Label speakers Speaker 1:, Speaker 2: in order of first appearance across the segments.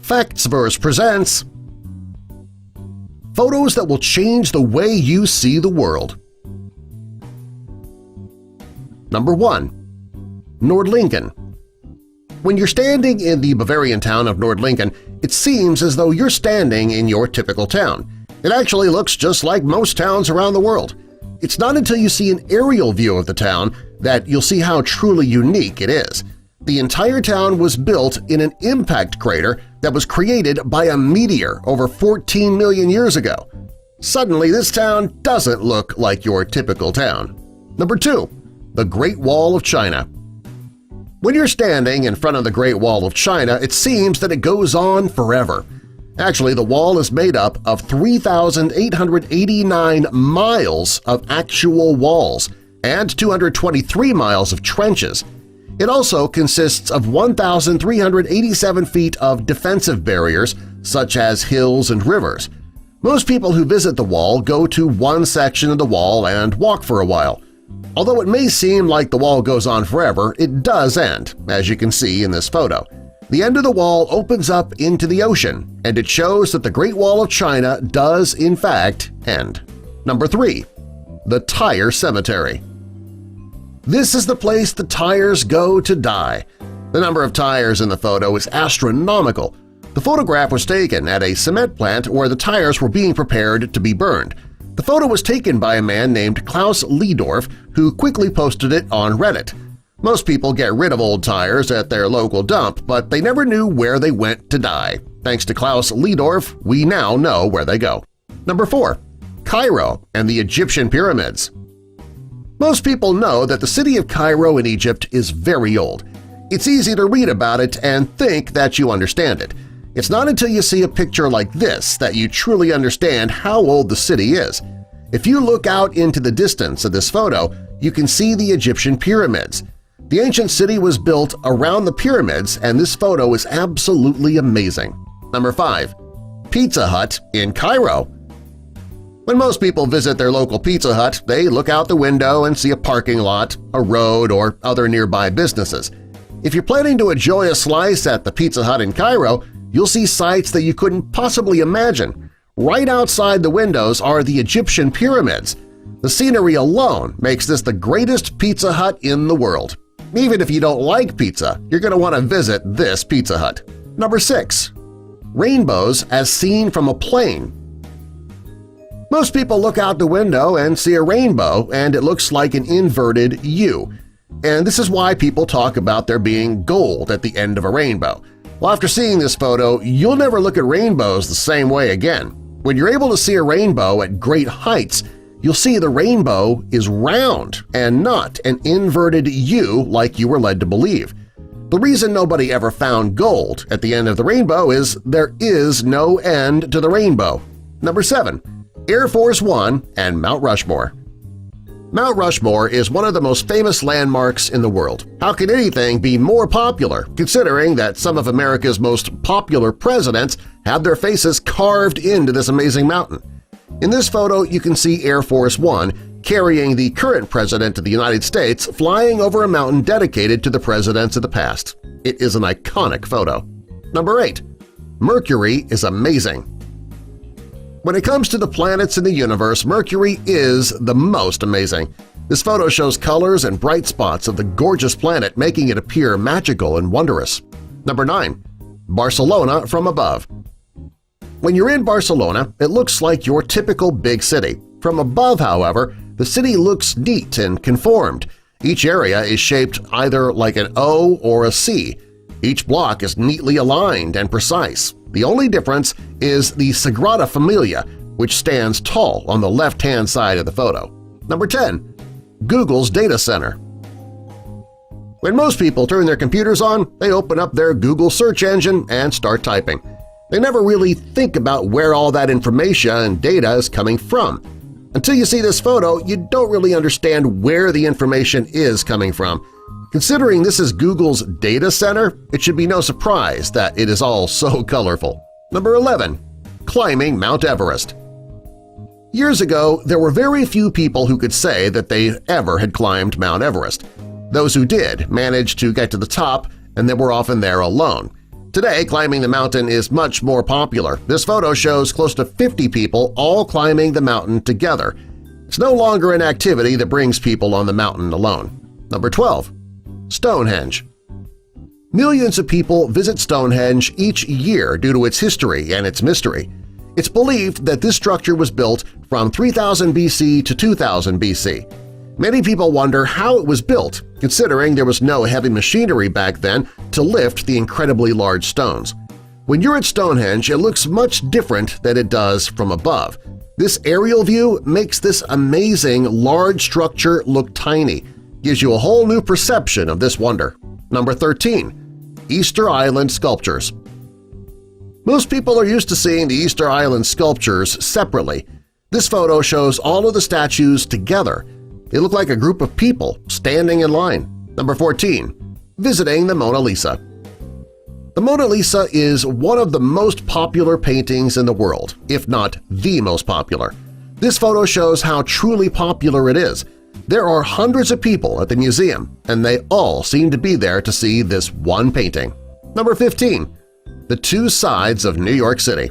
Speaker 1: Factsverse presents Photos that will change the way you see the world. Number 1. Nordlingen. When you're standing in the Bavarian town of Nordlingen, it seems as though you're standing in your typical town. It actually looks just like most towns around the world. It's not until you see an aerial view of the town that you'll see how truly unique it is. The entire town was built in an impact crater that was created by a meteor over 14 million years ago. Suddenly, this town doesn't look like your typical town. Number 2. The Great Wall of China. When you're standing in front of the Great Wall of China, it seems that it goes on forever. Actually, the wall is made up of 3,889 miles of actual walls and 223 miles of trenches. It also consists of 1,387 feet of defensive barriers, such as hills and rivers. Most people who visit the wall go to one section of the wall and walk for a while. Although it may seem like the wall goes on forever, it does end, as you can see in this photo. The end of the wall opens up into the ocean, and it shows that the Great Wall of China does in fact end. Number 3. The Tire Cemetery. This is the place the tires go to die. The number of tires in the photo is astronomical. The photograph was taken at a cement plant where the tires were being prepared to be burned. The photo was taken by a man named Klaus Liedorf, who quickly posted it on Reddit. Most people get rid of old tires at their local dump, but they never knew where they went to die. Thanks to Klaus Liedorf, we now know where they go. Number 4. Cairo and the Egyptian Pyramids. Most people know that the city of Cairo in Egypt is very old. It's easy to read about it and think that you understand it. It's not until you see a picture like this that you truly understand how old the city is. If you look out into the distance of this photo, you can see the Egyptian pyramids. The ancient city was built around the pyramids, and this photo is absolutely amazing. Number 5. Pizza Hut in Cairo. When most people visit their local Pizza Hut, they look out the window and see a parking lot, a road, or other nearby businesses. If you're planning to enjoy a slice at the Pizza Hut in Cairo, you'll see sights that you couldn't possibly imagine. Right outside the windows are the Egyptian pyramids. The scenery alone makes this the greatest Pizza Hut in the world. Even if you don't like pizza, you're going to want to visit this Pizza Hut. Number 6. Rainbows as seen from a plane. Most people look out the window and see a rainbow, and it looks like an inverted U. And this is why people talk about there being gold at the end of a rainbow. Well, after seeing this photo, you'll never look at rainbows the same way again. When you're able to see a rainbow at great heights, you'll see the rainbow is round and not an inverted U like you were led to believe. The reason nobody ever found gold at the end of the rainbow is there is no end to the rainbow. Number 7. Air Force One and Mount Rushmore. Mount Rushmore is one of the most famous landmarks in the world. How could anything be more popular, considering that some of America's most popular presidents have their faces carved into this amazing mountain? In this photo, you can see Air Force One carrying the current President of the United States flying over a mountain dedicated to the presidents of the past. It is an iconic photo. Number 8. Mercury is amazing. When it comes to the planets in the universe, Mercury is the most amazing. This photo shows colors and bright spots of the gorgeous planet, making it appear magical and wondrous. Number 9. Barcelona from above. When you're in Barcelona, it looks like your typical big city. From above, however, the city looks neat and conformed. Each area is shaped either like an O or a C. Each block is neatly aligned and precise. The only difference is the Sagrada Familia, which stands tall on the left-hand side of the photo. Number 10. Google's Data Center. When most people turn their computers on, they open up their Google search engine and start typing. They never really think about where all that information and data is coming from. Until you see this photo, you don't really understand where the information is coming from. Considering this is Google's data center, it should be no surprise that it is all so colorful. Number 11. Climbing Mount Everest. Years ago, there were very few people who could say that they ever had climbed Mount Everest. Those who did managed to get to the top, and they were often there alone. Today, climbing the mountain is much more popular. This photo shows close to 50 people all climbing the mountain together. It's no longer an activity that brings people on the mountain alone. Number 12. Stonehenge. Millions of people visit Stonehenge each year due to its history and its mystery. It's believed that this structure was built from 3000 BC to 2000 BC. Many people wonder how it was built, considering there was no heavy machinery back then to lift the incredibly large stones. When you're at Stonehenge, it looks much different than it does from above. This aerial view makes this amazing large structure look tiny, gives you a whole new perception of this wonder. Number 13. Easter Island Sculptures. Most people are used to seeing the Easter Island sculptures separately. This photo shows all of the statues together. They look like a group of people standing in line. Number 14. Visiting the Mona Lisa. The Mona Lisa is one of the most popular paintings in the world, if not the most popular. This photo shows how truly popular it is. There are hundreds of people at the museum, and they all seem to be there to see this one painting. Number 15. The Two Sides of New York City.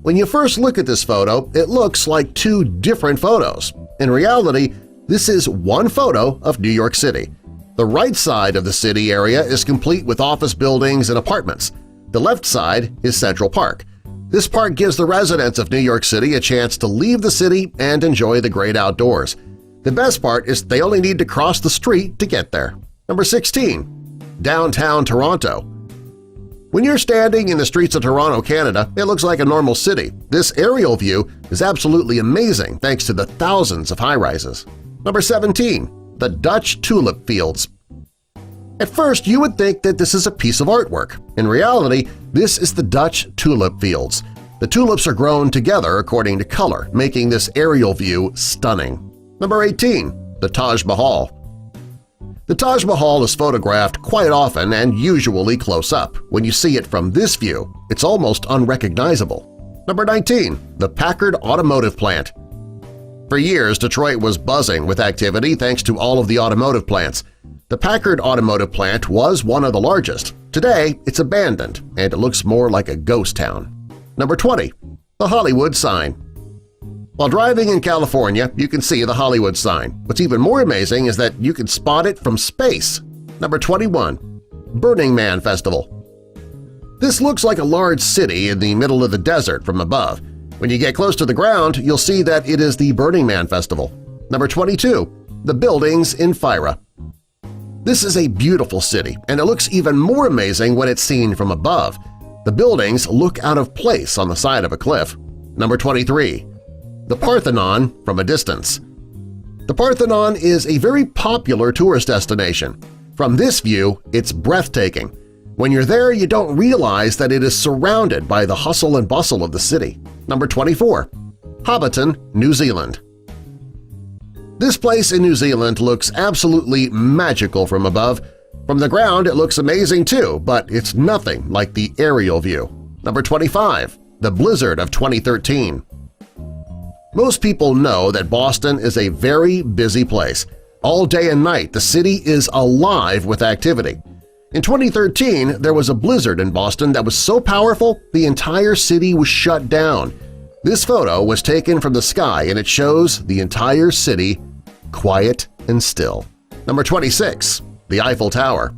Speaker 1: When you first look at this photo, it looks like two different photos. In reality, this is one photo of New York City. The right side of the city area is complete with office buildings and apartments. The left side is Central Park. This park gives the residents of New York City a chance to leave the city and enjoy the great outdoors. The best part is they only need to cross the street to get there. Number 16. Downtown Toronto. When you're standing in the streets of Toronto, Canada, it looks like a normal city. This aerial view is absolutely amazing thanks to the thousands of high-rises. Number 17. The Dutch Tulip Fields. At first, you would think that this is a piece of artwork. In reality, this is the Dutch Tulip Fields. The tulips are grown together according to color, making this aerial view stunning. Number 18. The Taj Mahal. The Taj Mahal is photographed quite often and usually close up. When you see it from this view, it's almost unrecognizable. Number 19. The Packard Automotive Plant. For years, Detroit was buzzing with activity thanks to all of the automotive plants. The Packard Automotive Plant was one of the largest. Today, it's abandoned, and it looks more like a ghost town. Number 20. The Hollywood Sign. While driving in California, you can see the Hollywood sign. What's even more amazing is that you can spot it from space. Number 21. Burning Man Festival. This looks like a large city in the middle of the desert from above. When you get close to the ground, you'll see that it is the Burning Man Festival. Number 22. The Buildings in Fira. This is a beautiful city, and it looks even more amazing when it's seen from above. The buildings look out of place on the side of a cliff. Number 23. The Parthenon from a distance. The Parthenon is a very popular tourist destination. From this view, it's breathtaking. When you're there, you don't realize that it is surrounded by the hustle and bustle of the city. Number 24. Hobbiton, New Zealand. This place in New Zealand looks absolutely magical from above. From the ground, it looks amazing too, but it's nothing like the aerial view. Number 25. The Blizzard of 2013. Most people know that Boston is a very busy place. All day and night, the city is alive with activity. In 2013, there was a blizzard in Boston that was so powerful the entire city was shut down. This photo was taken from the sky and it shows the entire city quiet and still. Number 26. The Eiffel Tower.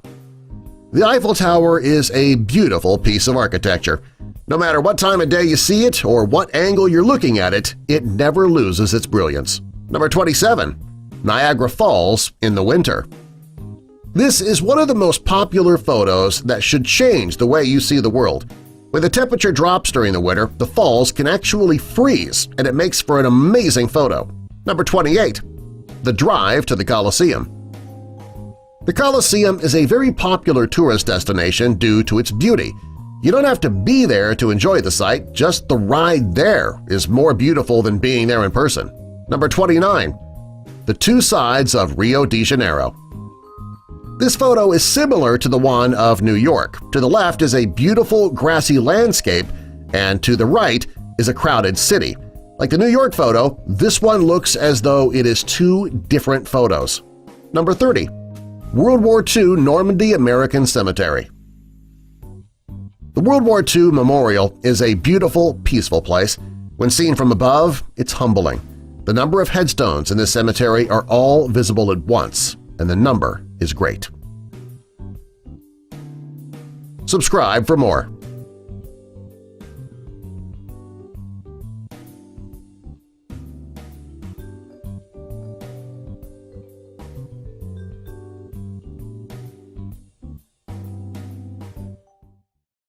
Speaker 1: The Eiffel Tower is a beautiful piece of architecture. No matter what time of day you see it or what angle you're looking at it, it never loses its brilliance. Number 27. Niagara Falls in the winter. This is one of the most popular photos that should change the way you see the world. When the temperature drops during the winter, the falls can actually freeze, and it makes for an amazing photo. Number 28. The Drive to the Colosseum. The Colosseum is a very popular tourist destination due to its beauty. You don't have to be there to enjoy the sight, just the ride there is more beautiful than being there in person. Number 29. The Two Sides of Rio de Janeiro. This photo is similar to the one of New York. To the left is a beautiful grassy landscape, and to the right is a crowded city. Like the New York photo, this one looks as though it is two different photos. Number 30. World War II Normandy American Cemetery. World War II Memorial is a beautiful, peaceful place. When seen from above, it's humbling. The number of headstones in this cemetery are all visible at once, and the number is great. Subscribe for more.